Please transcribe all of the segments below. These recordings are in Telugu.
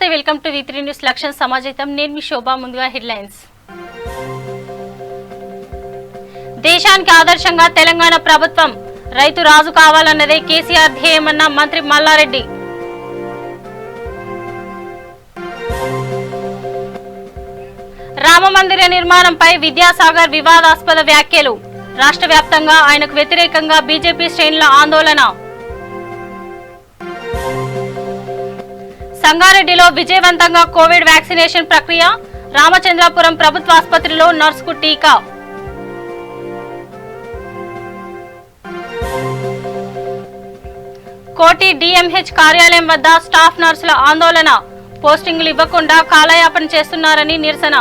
నమస్తే, వెల్కమ్ టు V3 న్యూస్ లక్ష్యం సమాజం. నేను మీ శోభా. ముందుగా హెడ్లైన్స్. దేశానికి ఆదర్శంగా తెలంగాణ ప్రభుత్వం, రైతు రాజు కావాలన్నదే కేసీఆర్ ధ్యేయమన్న మంత్రి మల్లారెడ్డి. రామమందిర నిర్మాణంపై విద్యాసాగర్ వివాదాస్పద వ్యాఖ్యలు. రాష్ట్ర వ్యాప్తంగా ఆయనకు వ్యతిరేకంగా బీజేపీ శ్రేణుల ఆందోళన. సంగారెడ్డిలో విజయవంతంగా కోవిడ్ వ్యాక్సినేషన్ ప్రక్రియ. రామచంద్రాపురం ప్రభుత్వ ఆసుపత్రిలో నర్సుకు టీకా. కోటి DMH కార్యాలయం వద్ద స్టాఫ్ నర్సుల ఆందోళన. పోస్టింగులు ఇవ్వకుండా కాలయాపన చేస్తున్నారని నిరసన.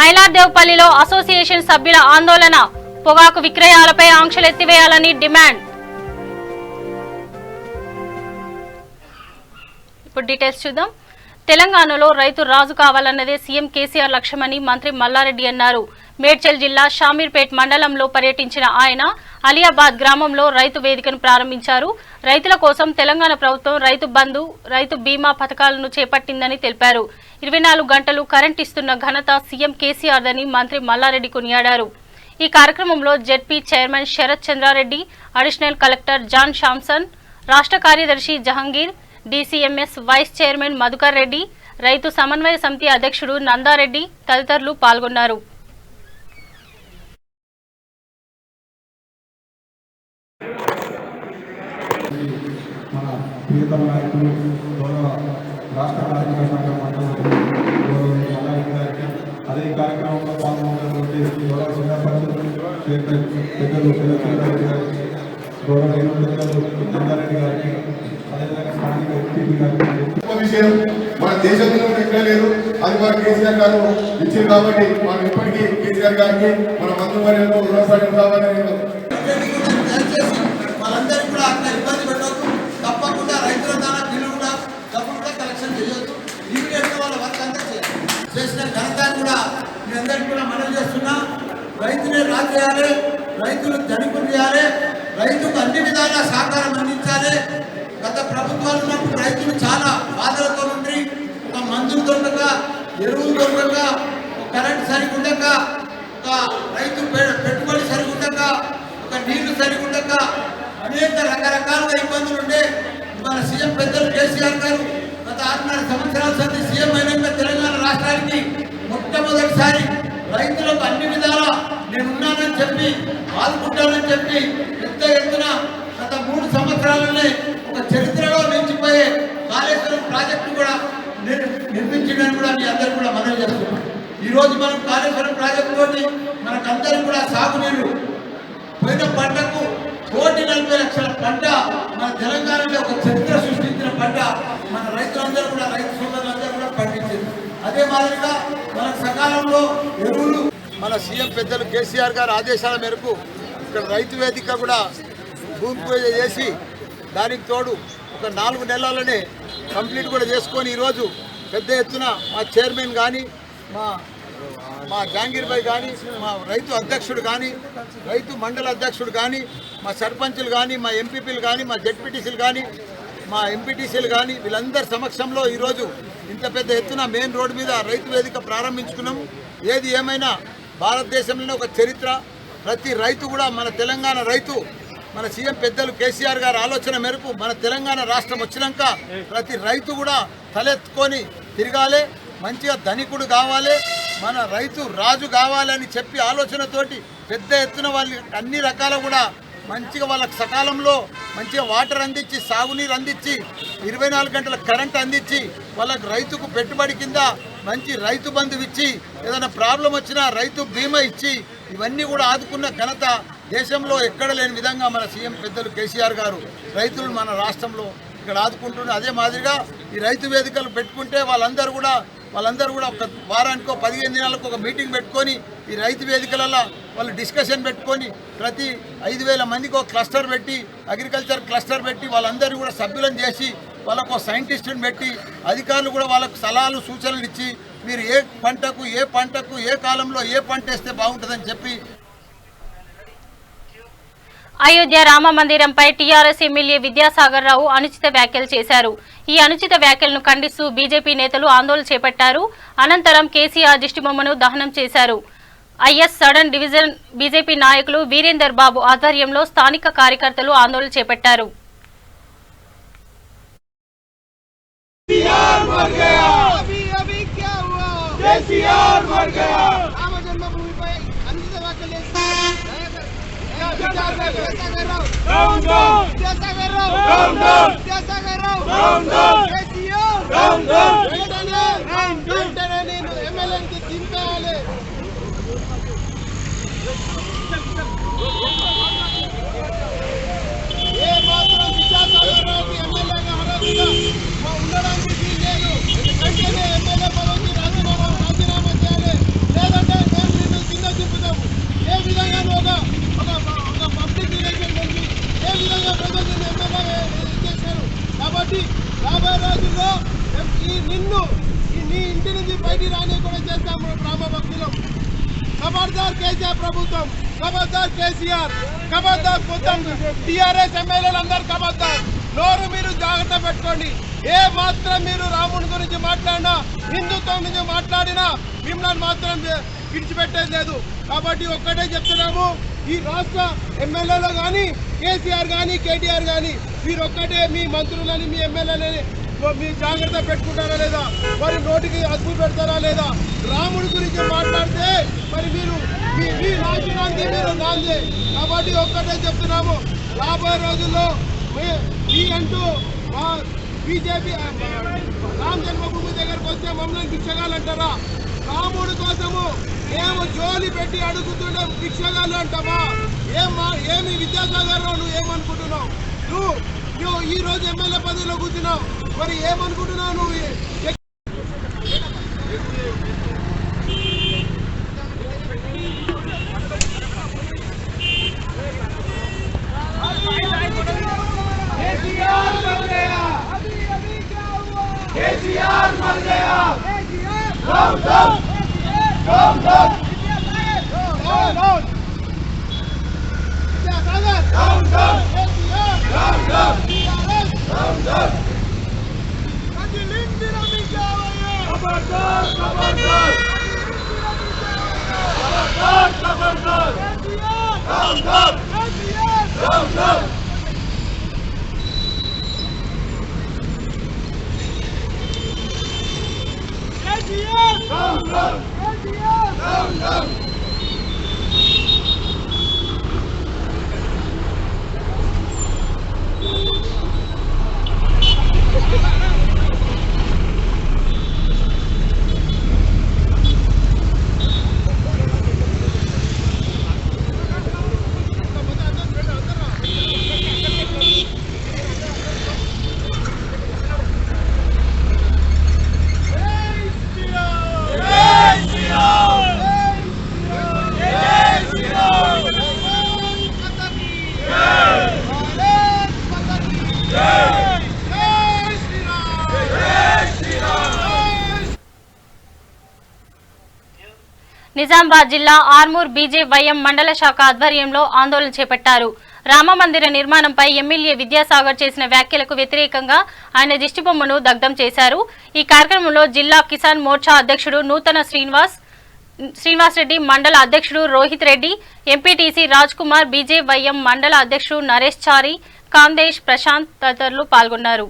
మైలార్దేవ్పల్లిలో అసోసియేషన్ సభ్యుల ఆందోళన. పొగాకు విక్రయాలపై ఆంక్షలు ఎత్తివేయాలని డిమాండ్. ఇప్పుడు డీటెయిల్స్ చూద్దాం. తెలంగాణలో రైతు రాజు కావాలన్నదే సీఎం కేసీఆర్ లక్ష్యమని మంత్రి మల్లారెడ్డి అన్నారు. మేడ్చల్ జిల్లా షామీర్పేట్ మండలంలో పర్యటించిన ఆయన అలియాబాద్ గ్రామంలో రైతు వేదికను ప్రారంభించారు. రైతుల కోసం తెలంగాణ ప్రభుత్వం రైతు బంధు, రైతు బీమా పథకాలను చేపట్టిందని తెలిపారు. 24 గంటలు కరెంట్ ఇస్తున్న ఘనత సీఎం కేసీఆర్దని మంత్రి మల్లారెడ్డి కొనియాడారు. ఈ కార్యక్రమంలో ZP chairman Sarath Chandrareddy, additional collector John Samson, రాష్ట్ర కార్యదర్శి Jahangir, DCMS vice chairman Madhukar Reddy, రైతు సమన్వయ సమితి అధ్యక్షుడు నందారెడ్డి తదితరులు పాల్గొన్నారు. రాష్ట్ర కార్మిక సంఘం అదే కార్యక్రమంలో పాల్గొన్నటువంటి గౌరవ జిల్లా పరిషత్ పెద్దలు శరత్చంద్రారెడ్డి గారికి, గౌరవ నందారెడ్డి గారికి, అదేవిధంగా స్థానిక ఎంపీ గారికి విషయం మన దేశంలో ఎక్కడ లేదు. అది మన కేసీఆర్ గారు ఇచ్చింది కాబట్టి మనం ఇప్పటికీ కేసీఆర్ గారికి మన మంత్రివర్యంలో రుణపడి కావాలని వాళ్ళందరికీ కూడా అక్కడ ఇబ్బంది పెట్టవద్దు. తప్పకుండా రైతుల ద్వారా బిల్లు కూడా తప్పకుండా కలెక్షన్ చేయొద్దు. ఇమీడియట్ వాళ్ళ వర్క్ అంతా చేసిన ఘనత కూడా మీ అందరికీ కూడా మనవి చేస్తున్నా. రైతునే రాజు చేయాలి, రైతులు ధనికులు చేయాలి, రైతుకు అన్ని విధాల సహకారం అందించాలి. గత ప్రభుత్వాలు ఉన్నప్పుడు రైతులు చాలా బాధలతో ఉండి ఒక మందులు దొరకక, ఎరువులు దొరకక, కరెంట్ సరిగా ఉండక, ఒక రైతు పెట్టుబడి సరిగా ఉండక, ఒక నీళ్లు సరిగా ఉండక అనేక రకరకాలుగా ఇబ్బందులు ఉండే మన సీఎం పెద్దలు కేసీఆర్ గారు గత 6.5 సంవత్సరాల సంది సీఎం అయినాక తెలంగాణ రాష్ట్రానికి మొట్టమొదటిసారి రైతులకు అన్ని విధాలా నేనున్నానని చెప్పి, ఆదుకుంటానని చెప్పి పెద్ద ఎత్తున గత 3 సంవత్సరాలనే ఒక చరిత్రలో నిలిచిపోయే కాళేశ్వరం ప్రాజెక్టు కూడా నిర్మించడానికి కూడా మీ అందరూ కూడా మనవి చేస్తున్నాం. ఈరోజు మనం కాళేశ్వరం ప్రాజెక్టు తోటి మనకందరికీ కూడా సాగునీరు పోయిన పంటకు 1,40,00,000 పంట మన తెలంగాణలో ఒక చరిత్ర సృష్టించిన పంట మన రైతులందరూ కూడా, రైతు సోదరులందరూ కూడా పండించింది. అదే మాదిరిగా మనకు సకాలంలో ఎరువులు మన సీఎం పెద్దలు కేసీఆర్ గారి ఆదేశాల మేరకు ఇక్కడ రైతు వేదిక కూడా భూమి పూజ చేసి దానికి తోడు ఒక 4 నెలలనే కంప్లీట్ కూడా చేసుకొని ఈరోజు పెద్ద ఎత్తున మా చైర్మన్ కానీ, మా జహాంగీర్ భాయ్ కానీ, మా రైతు అధ్యక్షుడు కానీ, రైతు మండల అధ్యక్షుడు కానీ, మా సర్పంచులు కానీ, మా ఎంపీపీలు కానీ, మా జెడ్పీటీసీలు కానీ, మా ఎంపీటీసీలు కానీ, వీళ్ళందరి సమక్షంలో ఈరోజు ఇంత పెద్ద ఎత్తున మెయిన్ రోడ్డు మీద రైతు వేదిక ప్రారంభించుకున్నాము. ఏది ఏమైనా భారతదేశంలోనే ఒక చరిత్ర. ప్రతి రైతు కూడా మన తెలంగాణ రైతు మన సీఎం పెద్దలు కేసీఆర్ గారి ఆలోచన మేరకు మన తెలంగాణ రాష్ట్రం వచ్చినాక ప్రతి రైతు కూడా తలెత్తుకొని తిరగాలి, మంచిగా ధనికుడు కావాలి, మన రైతు రాజు కావాలని చెప్పి ఆలోచనతోటి పెద్ద ఎత్తున వాళ్ళు అన్ని రకాల కూడా మంచిగా వాళ్ళకి సకాలంలో మంచిగా వాటర్ అందించి, సాగునీరు అందించి, 24 గంటల కరెంట్ అందించి, వాళ్ళకి రైతుకు పెట్టుబడి కింద మంచి రైతు బంధు ఇచ్చి, ఏదైనా ప్రాబ్లం వచ్చినా రైతు బీమా ఇచ్చి, ఇవన్నీ కూడా ఆదుకున్న ఘనత దేశంలో ఎక్కడ లేని విధంగా మన సీఎం పెద్దలు కేసీఆర్ గారు రైతులు మన రాష్ట్రంలో ఇక్కడ ఆదుకుంటున్నారు. అదే మాదిరిగా ఈ రైతు వేదికలు పెట్టుకుంటే వాళ్ళందరూ కూడా ఒక వారానికో 15 దినాలకు ఒక మీటింగ్ పెట్టుకొని ఈ రైతు వేదికలలో వాళ్ళు డిస్కషన్ పెట్టుకొని ప్రతి 5,000 మందికి ఒక క్లస్టర్ పెట్టి, అగ్రికల్చర్ క్లస్టర్ పెట్టి వాళ్ళందరూ కూడా సభ్యులను చేసి వాళ్ళకు సైంటిస్టుని పెట్టి అధికారులు కూడా వాళ్ళకు సలహాలు సూచనలు ఇచ్చి మీరు ఏ పంటకు ఏ కాలంలో ఏ పంట వేస్తే బాగుంటుందని చెప్పి అయోధ్య రామ మందిరంపై టీఆర్ఎస్ ఎమ్మెల్యే విద్యాసాగర్ రావు అనుచిత వ్యాఖ్యలు చేశారు. ఈ అనుచిత వ్యాఖ్యలను ఖండిస్తూ బీజేపీ నేతలు ఆందోళన చేపట్టారు. అనంతరం కేసీఆర్ దిష్టిబొమ్మను దహనం చేశారు. ఐఎస్ సడన్ డివిజన్ బీజేపీ నాయకులు వీరేందర్ బాబు ఆధ్వర్యంలో స్థానిక కార్యకర్తలు ఆందోళన చేపట్టారు. ఉండడానికి వీల్లేదు. వెంటనే ఎమ్మెల్యే పదవికి రాజీనామా చేయాలి. లేదంటే మేము నిన్ను కింద తిప్పుతాము. ఏ విధంగా ఒక పబ్లిక్ రిలేషన్ నుంచి ఏ విధంగా ప్రజలు ఎమ్మెల్యే చేశారు. కాబట్టి రాబోయే రోజుల్లో నీ ఇంటి నుంచి బయటికి రాని కూడా చేస్తాము. రామ భక్తులు ఖబర్దార్ కేసీఆర్ ప్రభుత్వం, ఖబర్దార్ కేసీఆర్, ఖబర్దార్ మొత్తం టీఆర్ఎస్ ఎమ్మెల్యేలు అందరు ఖబర్దార్. నోరు మీరు జాగ్రత్త పెట్టుకోండి. ఏ మాత్రం మీరు రాముడి గురించి మాట్లాడినా, హిందుత్వం గురించి మాట్లాడినా మిమ్మల్ని మాత్రం విడిచిపెట్టేది లేదు. కాబట్టి ఒక్కటే చెప్తున్నాము, ఈ రాష్ట్ర ఎమ్మెల్యేలు కానీ కేసీఆర్ కానీ కేటీఆర్ కానీ మీరు ఒక్కటే మీ మంత్రులని మీ ఎమ్మెల్యేలని మీరు జాగ్రత్త పెట్టుకుంటారా లేదా, మరి నోటికి అదుపు పెడతారా లేదా. రాముడి గురించి మాట్లాడితే మరి మీరు మీ నాశనానికి మీరు నాందే. కాబట్టి ఒక్కటే చెప్తున్నాము, రాబోయే రోజుల్లో మీ అంటూ బీజేపీ రామ జన్మభూమి దగ్గరకు వస్తే మమ్మల్ని భిక్షగాలంటారా? రాముడి కోసము మేము జోలి పెట్టి అడుగుతుండే భిక్షగాళ్ళు అంటామా? ఏమి విద్యాసాగర్ రావు నువ్వు ఏమనుకుంటున్నావు? నువ్వు ఈ రోజు ఎమ్మెల్యే పదవిలో కూర్చున్నావు, మరి ఏమనుకుంటున్నావు నువ్వు? केसीआर मर गया। నిజామాబాద్ జిల్లా ఆర్మూర్ బీజేవైఎం మండల శాఖ ఆధ్వర్యంలో ఆందోళన చేపట్టారు. రామమందిర నిర్మాణంపై ఎమ్మెల్యే విద్యాసాగర్ చేసిన వ్యాఖ్యలకు వ్యతిరేకంగా ఆయన దిష్టిబొమ్మను దగ్ధం చేశారు. ఈ కార్యక్రమంలో జిల్లా కిసాన్ మోర్చా అధ్యక్షుడు నూతన శ్రీనివాస్ రెడ్డి, మండల అధ్యక్షుడు రోహిత్ రెడ్డి, ఎంపీటీసీ రాజ్ కుమార్, బీజేవైఎం మండల అధ్యక్షుడు నరేష్ చారి, కాందేశ్, ప్రశాంత్ తదితరులు పాల్గొన్నారు.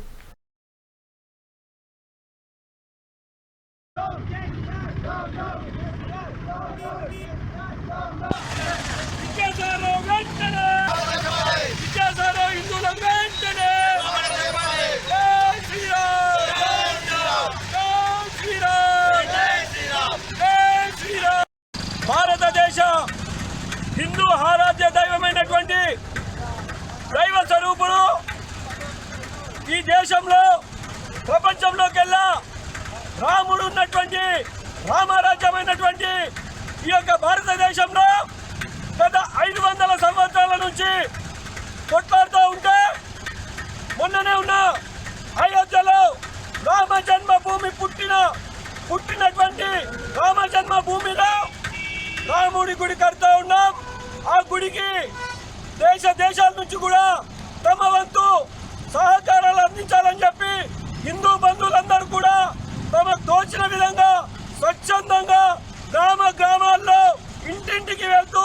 భారతదేశ హిందూ ఆరాధ్య దైవమైనటువంటి దైవ స్వరూపుడు ఈ దేశంలో ప్రపంచంలోకెల్లా రాముడు ఉన్నటువంటి రామరాజ్యమైనటువంటి ఈ యొక్క భారతదేశంలో గత 500 సంవత్సరాల నుంచి కొట్లాడుతూ ఉంటే మొన్ననే ఉన్న అయోధ్యలో రామ జన్మభూమి పుట్టినటువంటి రామ జన్మభూమిలో రాముడి గుడి కడుతూ ఉన్నాం. ఆ గుడికి దేశాల నుంచి కూడా తమ వంతు సహకారాలు అందించాలని చెప్పి హిందూ బంధువులందరూ కూడా తమకు తోచిన విధంగా స్వచ్ఛందంగా గ్రామాల్లో ఇంటింటికి వెళ్తూ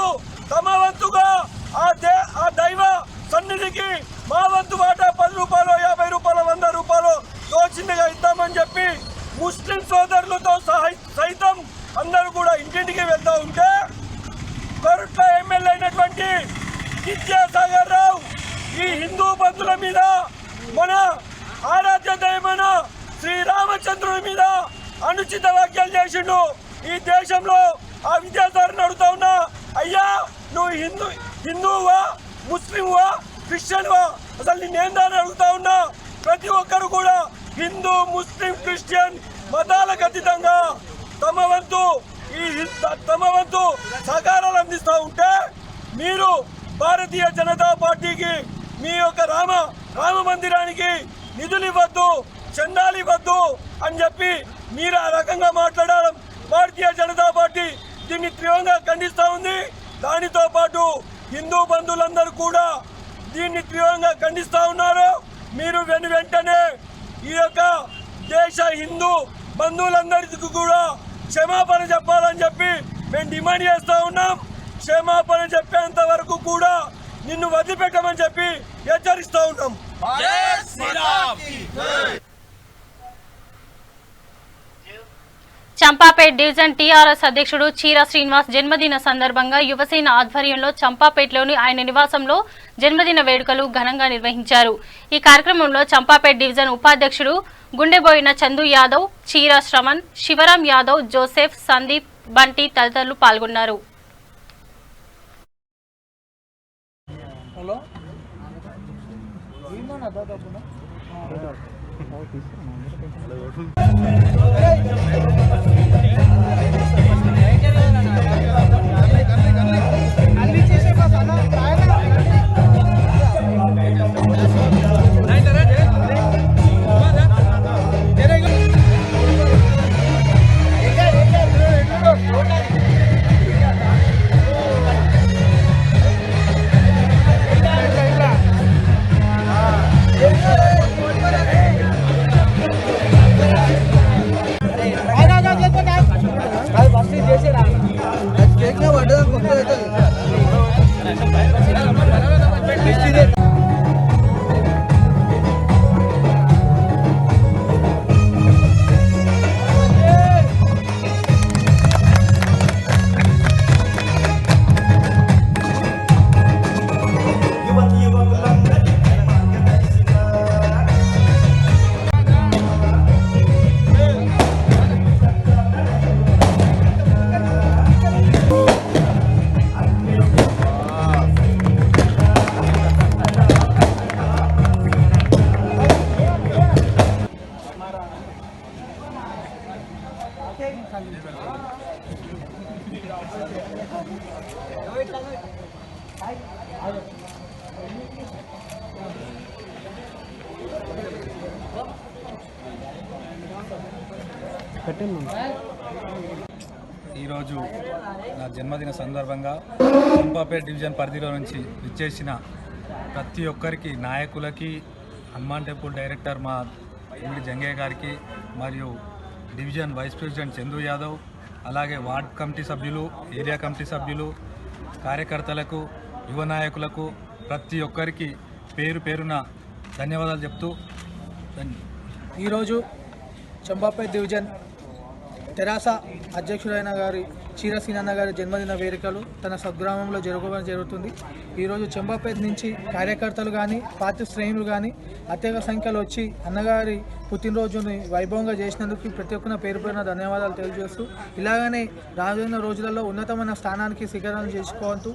తమ వంతుగా ఆ దైవ సన్నిధికి మా వంతు వాటా 10 రూపాయలు 50 రూపాయలు 100 రూపాయలు తోచిందిగా ఇద్దామని చెప్పి ముస్లిం సోదరులతో సైతం అందరూ కూడా ఇంటింటికి వెళ్తూ ఉంటే కొరట్ల ఎమ్మెల్యే అయినటువంటి విద్యాసాగర్ రావు ఈ హిందూ బంధువుల మీద మన ఆరాధ్య దైవమైన శ్రీరామచంద్రుడి మీద అనుచిత వ్యాఖ్యలు చేసిండు. ఈ దేశంలో ఆ విద్యాసాగర్ని అడుగుతా ఉన్నా, అయ్యా నువ్వు హిందువా ముస్లింవా క్రిస్టియన్వా అసలు నేనేందని అడుగుతా ఉన్నా. ప్రతి ఒక్కరు కూడా హిందూ ముస్లిం క్రిస్టియన్ మతాలకు అతీతంగా తమ వంతు సహకారాలు అందిస్తూ ఉంటే మీరు భారతీయ జనతా పార్టీకి మీ యొక్క రామ మందిరానికి నిధులు ఇవ్వద్దు, చందాలు ఇవ్వద్దు అని చెప్పి మీరు ఆ రకంగా మాట్లాడడం భారతీయ జనతా పార్టీ దీన్ని తీవ్రంగా ఖండిస్తూ ఉంది. దానితో పాటు హిందూ బంధువులందరూ కూడా దీన్ని తీవ్రంగా ఖండిస్తూ ఉన్నారు. మీరు వెంటనే ఈ యొక్క దేశ హిందూ బంధువులందరికీ కూడా క్షమాపణ చెప్పాలని చెప్పి మేము డిమాండ్ చేస్తూ ఉన్నాం. క్షమాపణ చెప్పేంత వరకు కూడా నిన్ను వదిలిపెట్టమని చెప్పి హెచ్చరిస్తూ ఉన్నాం. చంపాపేట్ డివిజన్ టీఆర్ఎస్ అధ్యక్షుడు చీర శ్రీనివాస్ జన్మదిన సందర్భంగా యువసేన ఆధ్వర్యంలో చంపాపేట్లోని ఆయన నివాసంలో జన్మదిన వేడుకలు ఘనంగా నిర్వహించారు. ఈ కార్యక్రమంలో చంపాపేట్ డివిజన్ ఉపాధ్యక్షుడు గుండెబోయిన చందు యాదవ్, చీర శ్రవణ్, శివరాం యాదవ్, జోసెఫ్, సందీప్, బంటి తదితరులు పాల్గొన్నారు. ఈరోజు నా జన్మదిన సందర్భంగా చంపాపేట్ డివిజన్ పరిధిలో నుంచి విచ్చేసిన ప్రతి ఒక్కరికి, నాయకులకి, హనుమాన్ టెంపుల్ డైరెక్టర్ మా జంగయ్య గారికి మరియు division vice president Chandu Yadav, అలాగే వార్డ్ కమిటీ సభ్యులు, ఏరియా కమిటీ సభ్యులు, కార్యకర్తలకు, యువ నాయకులకు ప్రతి ఒక్కరికి పేరు పేరున ధన్యవాదాలు చెప్తూ ఈరోజు చంపాపేట్ డివిజన్ తెరాస అధ్యక్షుడైన గారి చీర సీనన్న గారి జన్మదిన వేడుకలు తన స్వగ్రామంలో జరుగుతుంది. ఈరోజు చంపాపేట్ నుంచి కార్యకర్తలు కానీ పార్టీ శ్రేణులు కానీ అత్యధిక సంఖ్యలో వచ్చి అన్నగారి పుట్టినరోజుని వైభవంగా చేసినందుకు ప్రతి ఒక్కరిన పేరు పేరున ధన్యవాదాలు తెలియజేస్తూ, ఇలాగనే రానున్న రోజులలో ఉన్నతమైన స్థానానికి శిఖరాలు చేసుకోవద్దు.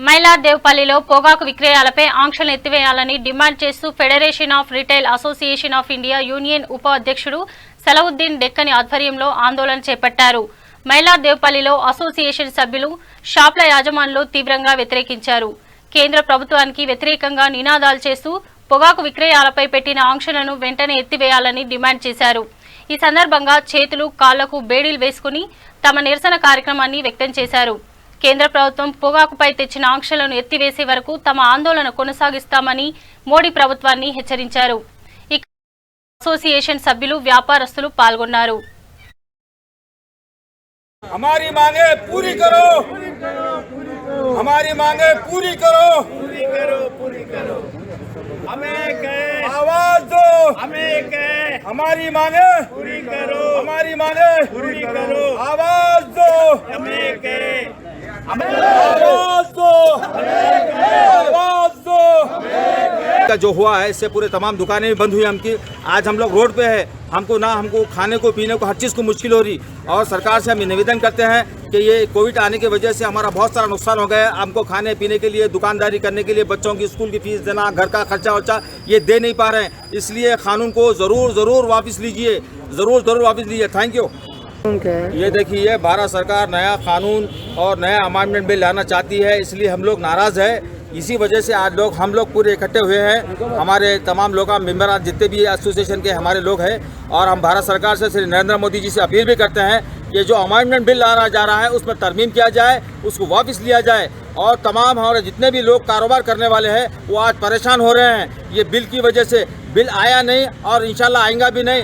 మైలార్దేవ్పల్లిలో పొగాకు విక్రయాలపై ఆంక్షలు ఎత్తివేయాలని డిమాండ్ చేస్తూ federation of retail association of India union ఉప అధ్యక్షుడు సలవుద్దీన్ డెక్కని ఆధ్వర్యంలో ఆందోళన చేపట్టారు. మైలార్దేవ్పల్లిలో అసోసియేషన్ సభ్యులు షాప్ల యాజమానులు తీవ్రంగా వ్యతిరేకించారు. కేంద్ర ప్రభుత్వానికి వ్యతిరేకంగా నినాదాలు చేస్తూ పొగాకు విక్రయాలపై పెట్టిన ఆంక్షలను వెంటనే ఎత్తివేయాలని డిమాండ్ చేశారు. ఈ సందర్భంగా చేతులు కాళ్లకు బేడీలు వేసుకుని తమ నిరసన కార్యక్రమాన్ని వ్యక్తం చేశారు. కేంద్ర ప్రభుత్వం పొగాకుపై తెచ్చిన ఆంక్షలను ఎత్తివేసే వరకు తమ ఆందోళన కొనసాగిస్తామని మోడీ ప్రభుత్వాన్ని హెచ్చరించారు. ఈ అసోసియేషన్ సభ్యులు వ్యాపారస్తులు పాల్గొన్నారు. हमारी मांगे पूरी करो, हमारी मांगे पूरी करो, पूरी करो, पूरी करो। हमें कहे आवाज दो, हमें कहे हमारी मांगे पूरी करो, हमारी मांगे पूरी करो। आवाज दो, हमें कहे आवाज दो, आवाज दो। का जो हुआ है इससे पूरे तमाम दुकानें भी बंद हुई हमकी। आज हम लोग रोड पे है, हमको खाने को पीने को हर चीज़ को मुश्किल हो रही। और सरकार से हम निवेदन करते हैं कि ये कोविड आने की वजह से हमारा बहुत सारा नुकसान हो गया है। हमको खाने पीने के लिए, दुकानदारी करने के लिए, बच्चों की स्कूल की फीस देना, घर का खर्चा वर्चा ये दे नहीं पा रहे हैं। इसलिए कानून को ज़रूर वापस लीजिए, ज़रूर वापस लीजिए। Thank you. ये देखिए भारत सरकार नया कानून और नया अमेंडमेंट बिल लाना चाहती है, इसलिए हम लोग नाराज़ है। इसी वजह से आज हम लोग पूरे इकट्ठे हुए हैं। हमारे तमाम लोग मेंबर जितने भी एसोसिएशन के हमारे लोग हैं, और हम भारत सरकार से श्री नरेंद्र मोदी जी से अपील भी करते हैं कि जो अमेंडमेंट बिल ला जा रहा है उसमें तरमीम किया जाए, उसको वापस लिया जाए। और तमाम हमारे जितने भी लोग कारोबार करने वाले हैं वो आज परेशान हो रहे हैं ये बिल की वजह से। बिल आया नहीं और इंशाल्लाह आएगा भी नहीं।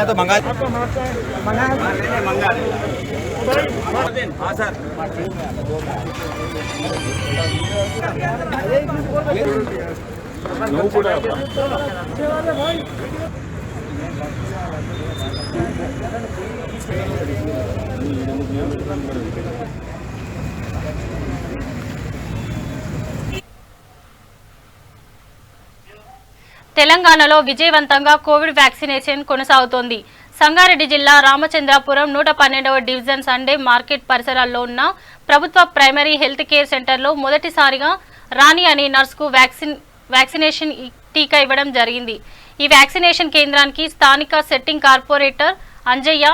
तो मंगा हाँ सर తెలంగాణలో విజయవంతంగా కోవిడ్ వ్యాక్సినేషన్ కొనసాగుతోంది. సంగారెడ్డి జిల్లా రామచంద్రాపురం 112వ డివిజన్ సండే మార్కెట్ పరిసరాల్లో ఉన్న ప్రభుత్వ ప్రైమరీ హెల్త్ కేర్ సెంటర్లో మొదటిసారిగా రాణి అనే నర్సుకు వ్యాక్సినేషన్ టీకా ఇవ్వడం జరిగింది. ఈ వ్యాక్సినేషన్ కేంద్రానికి స్థానిక సెట్టింగ్ కార్పొరేటర్ అంజయ్య,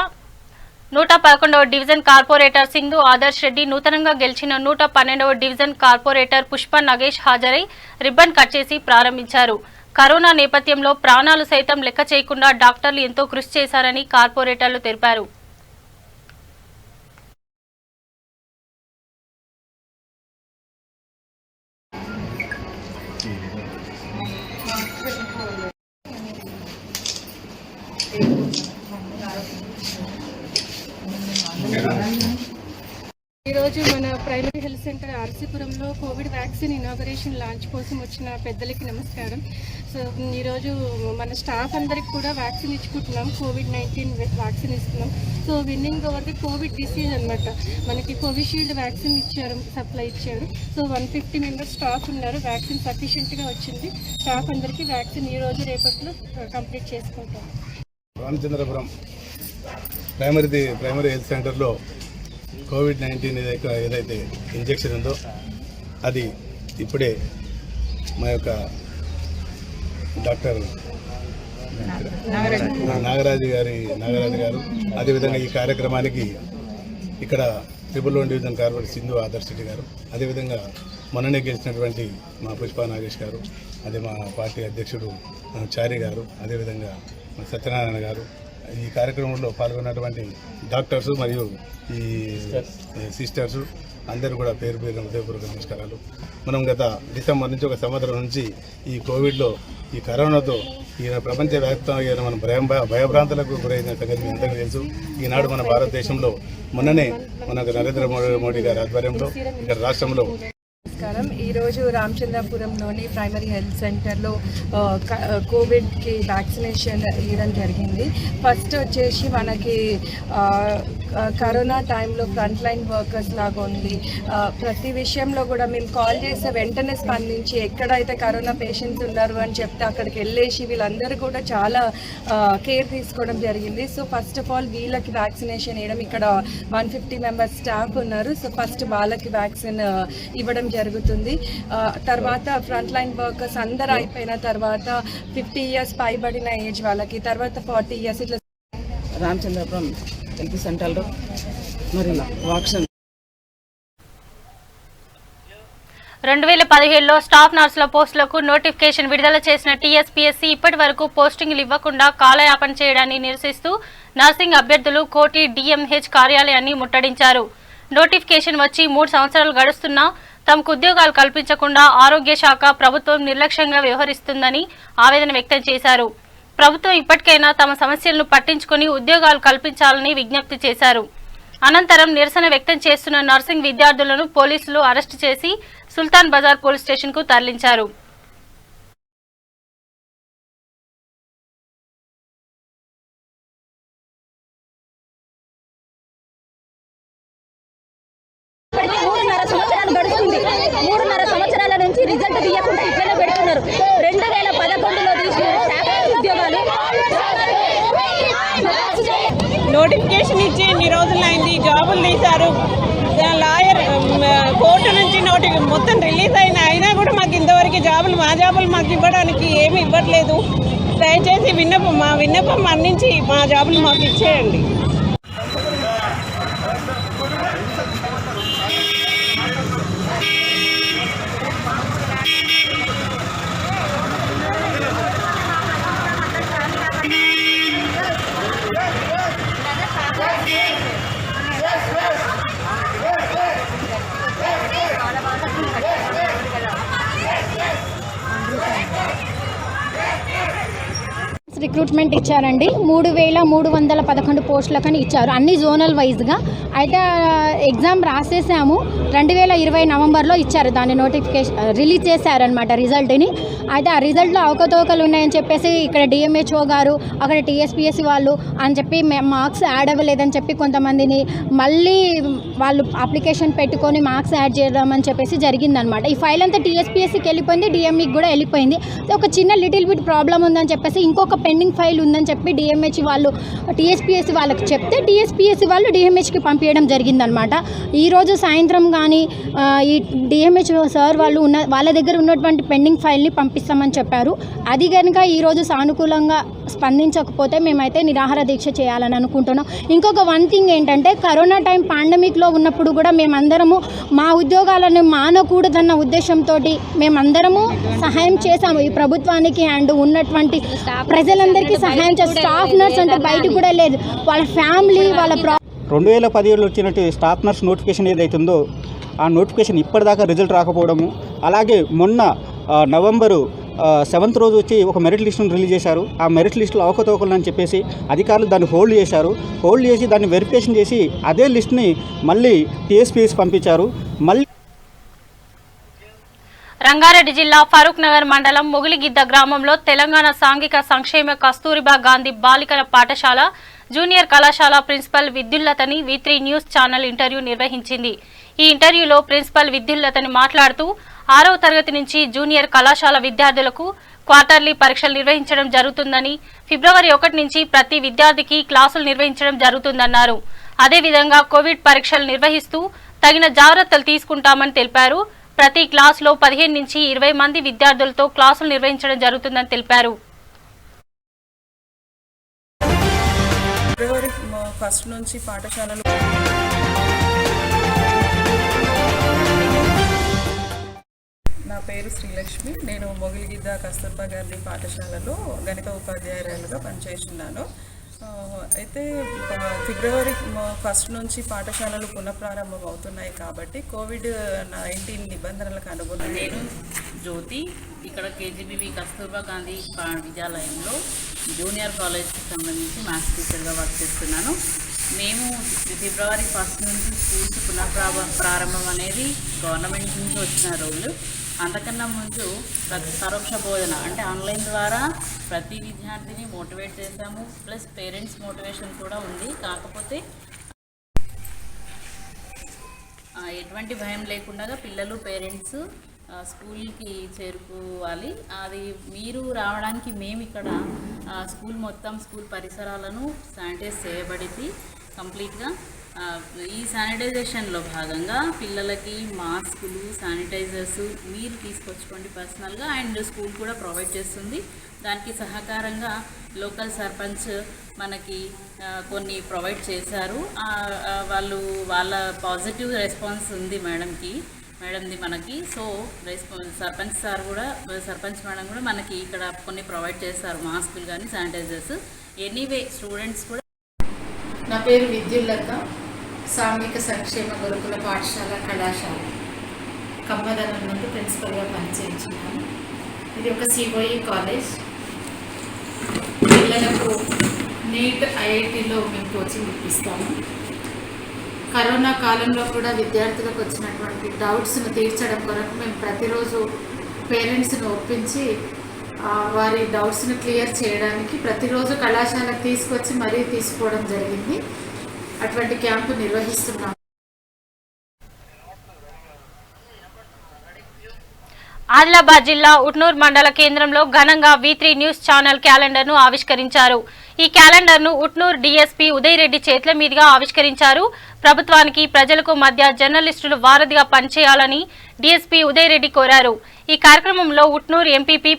111వ డివిజన్ కార్పొరేటర్ సింధు ఆదర్శ్ రెడ్డి, నూతనంగా గెలిచిన 112వ డివిజన్ కార్పొరేటర్ పుష్ప నగేష్ హాజరై రిబ్బన్ కట్ చేసి ప్రారంభించారు. కరోనా నేపథ్యంలో ప్రాణాలు సైతం లెక్క చేయకుండా డాక్టర్లు ఎంతో కృషి చేశారని కార్పొరేటర్లు తెలిపారు. ఈరోజు మన ప్రైమరీ హెల్త్ సెంటర్ ఆర్సీపురంలో కోవిడ్ వ్యాక్సిన్ ఇనాగరేషన్ లాంచ్ కోసం వచ్చిన పెద్దలకి నమస్కారం. సో ఈరోజు మన స్టాఫ్ అందరికి కూడా వ్యాక్సిన్ ఇచ్చుకుంటున్నాం, COVID-19 వ్యాక్సిన్ ఇస్తున్నాం. So winning over the Covid disease అనమాట. మనకి కోవిషీల్డ్ వ్యాక్సిన్ ఇచ్చారు, సప్లై ఇచ్చారు. సో 150 మెంబర్స్ స్టాఫ్ ఉన్నారు. వ్యాక్సిన్ సఫిషియెంట్గా వచ్చింది. స్టాఫ్ అందరికీ వ్యాక్సిన్ ఈరోజు రేపట్లో కంప్లీట్ చేసుకుంటాం. రామచంద్రపురం ప్రైమరీ హెల్త్ సెంటర్లో COVID-19 ఏదైతే ఇంజెక్షన్ ఉందో అది ఇప్పుడే మా యొక్క డాక్టర్ నాగరాజు గారు అదేవిధంగా ఈ కార్యక్రమానికి ఇక్కడ 111 డివిజన్ కార్పొరేటర్ సింధు ఆదర్శ్ రెడ్డి గారు, అదేవిధంగా మొన్ననే గెలిచినటువంటి మా పుష్ప నాగేష్ గారు, అదే మా పార్టీ అధ్యక్షుడు చారి గారు, అదేవిధంగా సత్యనారాయణ గారు, ఈ కార్యక్రమంలో పాల్గొన్నటువంటి డాక్టర్స్ మరియు ఈ సిస్టర్స్ అందరూ కూడా పేరు హృదయపూర్వక నమస్కారాలు. మనం గత డిసెంబర్ నుంచి 1 సంవత్సరం నుంచి ఈ కోవిడ్లో ఈ కరోనాతో ఈయన ప్రపంచవ్యాప్తంగా మనం భయభ్రాంతులకు గురైన సంగతి మీ అందరికీ తెలుసు. ఈనాడు మన భారతదేశంలో మొన్ననే మనకు నరేంద్ర మోడీ గారి ఆధ్వర్యంలో ఇక్కడ రాష్ట్రంలో నమస్కారం. ఈరోజు రామచంద్రపురంలోని ప్రైమరీ హెల్త్ సెంటర్లో కోవిడ్కి వ్యాక్సినేషన్ ఇవ్వడం జరిగింది. ఫస్ట్ వచ్చేసి మనకి కరోనా టైంలో ఫ్రంట్ లైన్ వర్కర్స్ లాగా ఉంది. ప్రతి విషయంలో కూడా మేము కాల్ చేస్తే వెంటనే స్పందించి ఎక్కడైతే కరోనా పేషెంట్స్ ఉన్నారు అని చెప్తే అక్కడికి వెళ్ళేసి వీళ్ళందరూ కూడా చాలా కేర్ తీసుకోవడం జరిగింది. సో ఫస్ట్ ఆఫ్ ఆల్ వీళ్ళకి వ్యాక్సినేషన్ ఇవ్వడం, ఇక్కడ 150 మెంబర్స్ స్టాఫ్ ఉన్నారు. సో ఫస్ట్ వాళ్ళకి వ్యాక్సిన్ ఇవ్వడం జరుగుతుంది. తర్వాత ఫ్రంట్ లైన్ వర్కర్స్ అందరూ అయిపోయిన తర్వాత 50 ఇయర్స్ పైబడిన ఏజ్ వాళ్ళకి, తర్వాత 40 ఇయర్స్ ఇట్లా రామచంద్రపురం హెల్త్ సెంటర్లో మరి వ్యాక్సిన్ 2017లో స్టాఫ్ నర్సుల పోస్టులకు నోటిఫికేషన్ విడుదల చేసిన టీఎస్పీఎస్సీ ఇప్పటి వరకు పోస్టింగ్లు ఇవ్వకుండా కాలయాపన చేయడాన్ని నిరసిస్తూ నర్సింగ్ అభ్యర్థులు కోటి డిఎంహెచ్ కార్యాలయాన్ని ముట్టడించారు. నోటిఫికేషన్ వచ్చి 3 సంవత్సరాలు గడుస్తున్నా తమకు ఉద్యోగాలు కల్పించకుండా ఆరోగ్య శాఖ ప్రభుత్వం నిర్లక్ష్యంగా వ్యవహరిస్తుందని ఆవేదన వ్యక్తం చేశారు. ప్రభుత్వం ఇప్పటికైనా తమ సమస్యలను పట్టించుకుని ఉద్యోగాలు కల్పించాలని విజ్ఞప్తి చేశారు. అనంతరం నిరసన వ్యక్తం చేస్తున్న నర్సింగ్ విద్యార్థులను పోలీసులు అరెస్టు చేసి సుల్తాన్ బజార్ పోలీస్ స్టేషన్ కు తరలించారు. మూడున్నర సంవత్సరాల నుంచి రిజల్ట్ తీయకుండా ఇట్లనే పెడుతున్నారు. 2011లో తీసిన ఉద్యోగాలు నోటిఫికేషన్ ఇచ్చి ఎన్ని రోజులైంది, జాబులు తీశారు. లాయర్ కోర్టు నుంచి మొత్తం రిలీజ్ అయినా కూడా మాకు ఇంతవరకు మా జాబులు మాకు ఇవ్వడానికి ఏమి ఇవ్వట్లేదు. దయచేసి మా విన్నపం మన్నించి మా జాబులు మాకు ఇచ్చేయండి. రిక్రూట్మెంట్ ఇచ్చారండి. 3311 పోస్టులకని ఇచ్చారు, అన్ని జోనల్ వైజ్గా. అయితే ఎగ్జామ్ రాసేసాము. 2020 నవంబర్లో ఇచ్చారు, దాన్ని నోటిఫికేషన్ రిలీజ్ చేశారనమాట రిజల్ట్ని. అయితే ఆ రిజల్ట్లో అవకతవకలు ఉన్నాయని చెప్పేసి ఇక్కడ డిఎంహెచ్ఓ గారు, అక్కడ టీఎస్పీఎస్సీ వాళ్ళు అని చెప్పి మార్క్స్ యాడ్ అవ్వలేదని చెప్పి కొంతమందిని మళ్ళీ వాళ్ళు అప్లికేషన్ పెట్టుకొని మార్క్స్ యాడ్ చేద్దామని చెప్పేసి జరిగిందనమాట. ఈ ఫైల్ అంతా టీఎస్పీఎస్సీకి వెళ్ళిపోయింది, డిఎంఈకి కూడా వెళ్ళిపోయింది. ఒక చిన్న లిటిల్ బిట్ ప్రాబ్లం ఉందని చెప్పేసి ఇంకొక పెండింగ్ ఫైల్ ఉందని చెప్పి డిఎంహెచ్ వాళ్ళు టీఎస్పీఎస్సీ వాళ్ళకి చెప్తే టీఎస్పీఎస్సీ వాళ్ళు డిఎంహెచ్కి పంపించడం జరిగిందనమాట. ఈరోజు సాయంత్రం కానీ ఈ డిఎంహెచ్ సార్ వాళ్ళు వాళ్ళ దగ్గర ఉన్నటువంటి పెండింగ్ ఫైల్ని పంపిస్తామని చెప్పారు. అది కనుక ఈరోజు సానుకూలంగా స్పందించకపోతే మేమైతే నిరాహార దీక్ష చేయాలని అనుకుంటున్నాం. ఇంకొక వన్ థింగ్ ఏంటంటే, కరోనా టైం పాండమిక్లో ఉన్నప్పుడు కూడా మేమందరము మా ఉద్యోగాలను మానకూడదన్న ఉద్దేశంతో మేమందరము సహాయం చేశాము ఈ ప్రభుత్వానికి. అండ్ ఉన్నటువంటి ప్రజలందరికీ సహాయం చేస్తాం. స్టాఫ్ నర్స్ అంటే బయట కూడా లేదు, వాళ్ళ ఫ్యామిలీ వాళ్ళ 2017లో వచ్చినట్టు స్టాఫ్ నర్స్ నోటిఫికేషన్ ఏదైతుందో ఆ నోటిఫికేషన్ ఇప్పటిదాకా రిజల్ట్ రాకపోవడము, అలాగే మొన్న నవంబరు 7th రోజు వచ్చి ఒక మెరిట్ లిస్టును రిలీజ్ చేశారు. ఆ మెరిట్ లిస్టులో అవకతవకలు అని చెప్పేసి అధికారులు దాన్ని హోల్డ్ చేశారు. హోల్డ్ చేసి దాన్ని వెరిఫికేషన్ చేసి అదే లిస్ట్ని మళ్ళీ టీఎస్పీఎస్సీ పంపించారు. మళ్ళీ రంగారెడ్డి జిల్లా ఫరూక్ నగర్ మండలం మొగిలిగిద్ద గ్రామంలో తెలంగాణ సాంఘిక సంక్షేమ కస్తూరిబా గాంధీ బాలికల పాఠశాల జూనియర్ కళాశాల ప్రిన్సిపల్ విద్యుల్లతని V3 న్యూస్ ఛానల్ ఇంటర్వ్యూ నిర్వహించింది. ఈ ఇంటర్వ్యూలో ప్రిన్సిపల్ విద్యుల్లతని మాట్లాడుతూ 6వ తరగతి నుంచి జూనియర్ కళాశాల విద్యార్థులకు క్వార్టర్లీ పరీక్షలు నిర్వహించడం జరుగుతుందని, ఫిబ్రవరి 1 నుంచి ప్రతి విద్యార్థికి క్లాసులు నిర్వహించడం జరుగుతుందన్నారు. అదేవిధంగా కోవిడ్ పరీక్షలు నిర్వహిస్తూ తగిన జాగ్రత్తలు తీసుకుంటామని తెలిపారు. ప్రతి క్లాసులో 15 నుంచి 20 మంది విద్యార్థులతో క్లాసులు నిర్వహించడం జరుగుతుందని తెలిపారు. ఫిబ్రవరి 1 నుంచి పాఠశాలలు నా పేరు శ్రీలక్ష్మి. నేను మొగిలిగిద్ద కస్తూర్బా గాంధీ పాఠశాలలో గణిత ఉపాధ్యాయురాలుగా పనిచేస్తున్నాను. అయితే ఫిబ్రవరి 1 నుంచి పాఠశాలలు పునఃప్రారంభం అవుతున్నాయి కాబట్టి COVID-19 నిబంధనలకు అనుగుణంగా నేను జ్యోతి ఇక్కడ కేజీబీవి కస్తూర్బా గాంధీ విద్యాలయంలో జూనియర్ కాలేజ్కి సంబంధించి మ్యాథ్స్ టీచర్గా వర్క్ చేస్తున్నాను. మేము ఫిబ్రవరి 1 నుంచి స్కూల్స్ పునఃప్రారంభం అనేది గవర్నమెంట్ నుంచి వచ్చిన రూల్. అంతకన్నా ముందు పరోక్ష బోధన అంటే ఆన్లైన్ ద్వారా ప్రతి విద్యార్థిని మోటివేట్ చేశాము. ప్లస్ పేరెంట్స్ మోటివేషన్ కూడా ఉంది. కాకపోతే ఎటువంటి భయం లేకుండా పిల్లలు పేరెంట్స్ స్కూల్కి చేరుకోవాలి. అది మీరు రావడానికి మేము ఇక్కడ స్కూల్ పరిసరాలను శానిటైజ్ చేయబడింది కంప్లీట్గా. ఈ శానిటైజేషన్లో భాగంగా పిల్లలకి మాస్కులు, శానిటైజర్స్ మీరు తీసుకొచ్చుకోండి పర్సనల్గా, అండ్ స్కూల్ కూడా ప్రొవైడ్ చేస్తుంది. దానికి సహకారంగా లోకల్ సర్పంచ్ మనకి కొన్ని ప్రొవైడ్ చేశారు. వాళ్ళ పాజిటివ్ రెస్పాన్స్ ఉంది మేడంకి. మేడంది మనకి. సో సర్పంచ్ సార్ కూడా, సర్పంచ్ మేడం కూడా మనకి ఇక్కడ కొన్ని ప్రొవైడ్ చేస్తారు, మాస్కులు కానీ శానిటైజర్స్. ఎనీవే స్టూడెంట్స్ కూడా. నా పేరు విద్యుల్లత, సాంఘిక సంక్షేమ గురుకుల పాఠశాల కళాశాల కమ్మదనం నుండి ప్రిన్సిపల్గా పనిచేస్తున్నాను. ఇది ఒక సిఓఈ కాలేజ్. పిల్లలకు నీట్ ఐఐటిలో మేము కోచింగ్ ఇప్పిస్తాము. కరోనా కాలంలో కూడా విద్యార్థులకు వచ్చినటువంటి డౌట్స్ను తీర్చడం కొరకు మేము ప్రతిరోజు పేరెంట్స్ను ఒప్పించి వారి డౌట్స్ని క్లియర్ చేయడానికి ప్రతిరోజు కళాశాలకు తీసుకొచ్చి మరీ తీసుకోవడం జరిగింది. అటువంటి క్యాంపు నిర్వహిస్తున్నాం. ఆదిలాబాద్ జిల్లా ఉట్నూర్ మండల కేంద్రంలో ఘనంగా V3 న్యూస్ ఛానల్ క్యాలెండర్ను ఆవిష్కరించారు. ఈ క్యాలెండర్ను ఉట్నూర్ డీఎస్పీ ఉదయ్ రెడ్డి చేతుల మీదుగా ఆవిష్కరించారు. ప్రభుత్వానికి ప్రజలకు మధ్య జర్నలిస్టులు వారధిగా పనిచేయాలని డీఎస్పీ ఉదయ్ రెడ్డి కోరారు. ఈ కార్యక్రమంలో ఉట్నూర్ ఎంపీపీ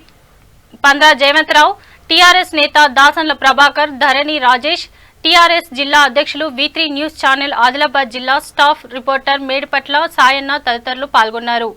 పంద్రా జయవంతరావు, టీఆర్ఎస్ నేత దాసన్ల ప్రభాకర్, ధరణి రాజేష్, టీఆర్ఎస్ జిల్లా అధ్యక్షులు V3 న్యూస్ ఛానల్ ఆదిలాబాద్ జిల్లా స్టాఫ్ రిపోర్టర్ మేడిపట్ల సాయన్న తదితరులు పాల్గొన్నారు.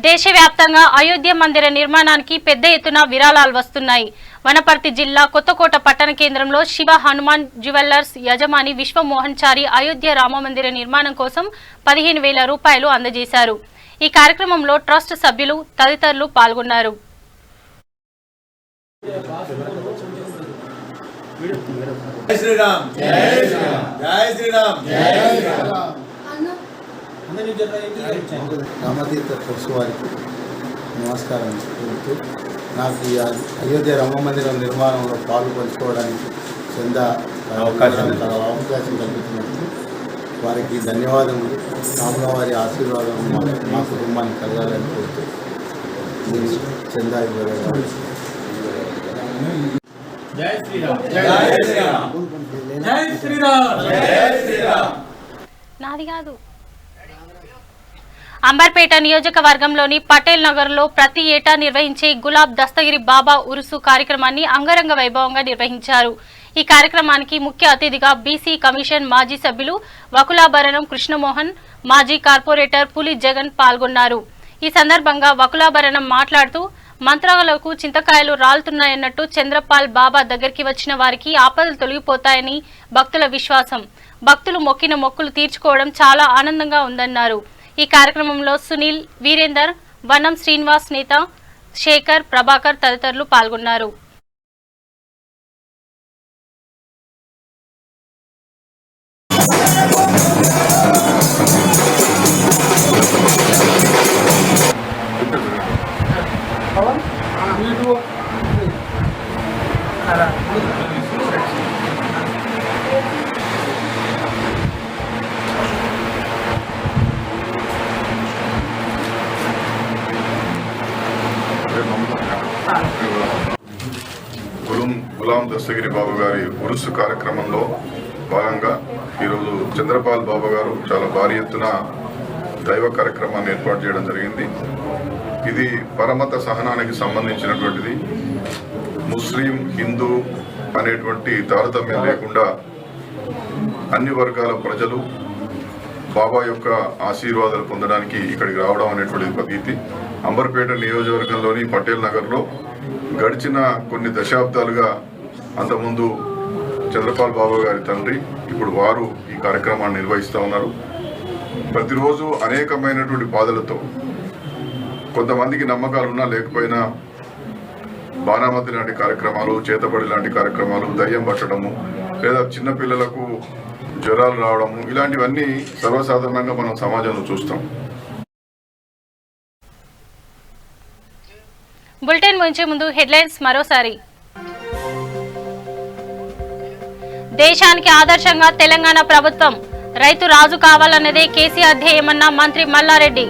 దేశవ్యాప్తంగా అయోధ్య మందిర నిర్మాణానికి పెద్ద ఎత్తున విరాళాలు వస్తున్నాయి. వనపర్తి జిల్లా కొత్తకోట పట్టణ కేంద్రంలో శివ హనుమాన్ జ్యువెల్లర్స్ యజమాని విశ్వమోహన్ చారి అయోధ్య రామమందిర నిర్మాణం కోసం 15,000 రూపాయలు అందజేశారు. ఈ కార్యక్రమంలో ట్రస్ట్ సభ్యులు తదితరులు పాల్గొన్నారు. రామతీర్థ ట్రస్ట్ వారికి నమస్కారం చెబుతూ నాకు ఈ అయోధ్య రామ మందిరం నిర్మాణంలో పాలు పంచుకోవడానికి చందా అవకాశం కల్పించినందుకు వారికి ధన్యవాదములు. రాముల వారి ఆశీర్వాదం మా కుటుంబానికి కలగాలని కోరుతూ చందా ఇవ్వగలరు. జై శ్రీరామ్. జై శ్రీరామ్. జై శ్రీరామ్. జై శ్రీరామ్. నాది కాదు. అంబర్పేట నియోజకవర్గంలోని పటేల్ నగర్లో ప్రతి ఏటా నిర్వహించే గులాబ్ దస్తగిరి బాబా ఉరుసు కార్యక్రమాన్ని అంగరంగ వైభవంగా నిర్వహించారు. ఈ కార్యక్రమానికి ముఖ్య అతిథిగా బీసీ కమిషన్ మాజీ సభ్యులు వకులాభరణం కృష్ణమోహన్, మాజీ కార్పొరేటర్ పులి జగన్ పాల్గొన్నారు. ఈ సందర్భంగా వకులాభరణం మాట్లాడుతూ మంత్రాలకు చింతకాయలు రాలుతున్నాయన్నట్టు చంద్రపాల్ బాబా దగ్గరికి వచ్చిన వారికి ఆపదలు తొలగిపోతాయని భక్తుల విశ్వాసం. భక్తులు మొక్కిన మొక్కులు తీర్చుకోవడం చాలా ఆనందంగా ఉందన్నారు. ఈ కార్యక్రమంలో సునీల్, వీరేందర్, వనం శ్రీనివాస్, నేత శేఖర్, ప్రభాకర్ తదితరులు పాల్గొన్నారు. గులాం దస్తగిరి బాబు గారి ఉరుసు కార్యక్రమంలో భాగంగా ఈరోజు చంద్రపాల్ బాబు గారు చాలా భారీ ఎత్తున దైవ కార్యక్రమాన్ని ఏర్పాటు చేయడం జరిగింది. ఇది పరమత సహనానికి సంబంధించినటువంటిది. ముస్లిం, హిందూ అనేటువంటి తారతమ్యం లేకుండా అన్ని వర్గాల ప్రజలు బాబా యొక్క ఆశీర్వాదాలు పొందడానికి ఇక్కడికి రావడం అనేటువంటిది ప్రతీతి. అంబర్పేట నియోజకవర్గంలోని పటేల్ నగర్లో గడిచిన కొన్ని దశాబ్దాలుగా అంతకుముందు చంద్రపాల్ బాబా గారి తండ్రి, ఇప్పుడు వారు ఈ కార్యక్రమాన్ని నిర్వహిస్తూ ఉన్నారు. ప్రతిరోజు అనేకమైనటువంటి బాధలతో, కొంతమందికి నమ్మకాలు ఉన్నా లేకపోయినా బాణామతి లాంటి కార్యక్రమాలు, చేతబడి లాంటి కార్యక్రమాలు, దయ్యం పట్టడము, లేదా చిన్నపిల్లలకు జ్వరాలు రావడము, ఇలాంటివన్నీ సర్వసాధారణంగా మనం సమాజంలో చూస్తాం. బులెటిన్ ముగించే ముందు హెడ్లైన్స్ మరోసారి. దేశానికి ఆదర్శంగా తెలంగాణ ప్రభుత్వం, రైతు రాజు కావాలన్నదే కేసీఆర్ ధ్యేయమన్న మంత్రి మల్లారెడ్డి.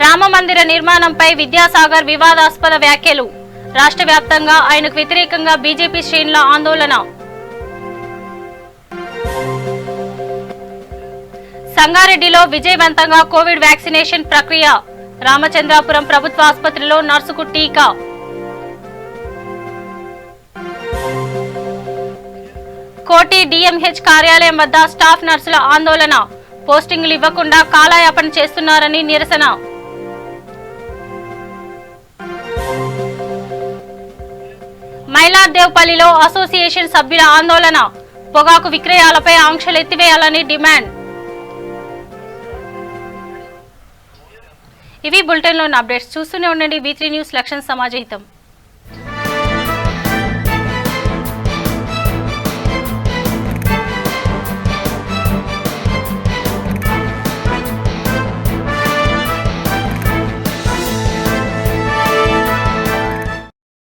రామ మందిర నిర్మాణంపై విద్యాసాగర్ వివాదాస్పద వ్యాఖ్యలు. రాష్ట్ర వ్యాప్తంగా ఆయనకు వ్యతిరేకంగా బీజేపీ శ్రేణుల ఆందోళన. సంగారెడ్డిలో విజయవంతంగా కోవిడ్ వ్యాక్సినేషన్ ప్రక్రియ. రామచంద్రాపురం ప్రభుత్వ ఆసుపత్రిలో నర్సుకు టీకా. కోటి డిఎంహెచ్ కార్యాలయం వద్ద స్టాఫ్ నర్సుల ఆందోళన. పోస్టింగులు ఇవ్వకుండా కాలయాపన చేస్తున్నారని నిరసన. మైలార్దేవ్పల్లిలో అసోసియేషన్ సభ్యుల ఆందోళన. పొగాకు విక్రయాలపై ఆంక్షలు ఎత్తివేయాలని డిమాండ్. ఇవి బులెటిన్లోని అప్డేట్స్. చూస్తూనే ఉండండి V3 న్యూస్. లక్ష్యం సమాజహితం.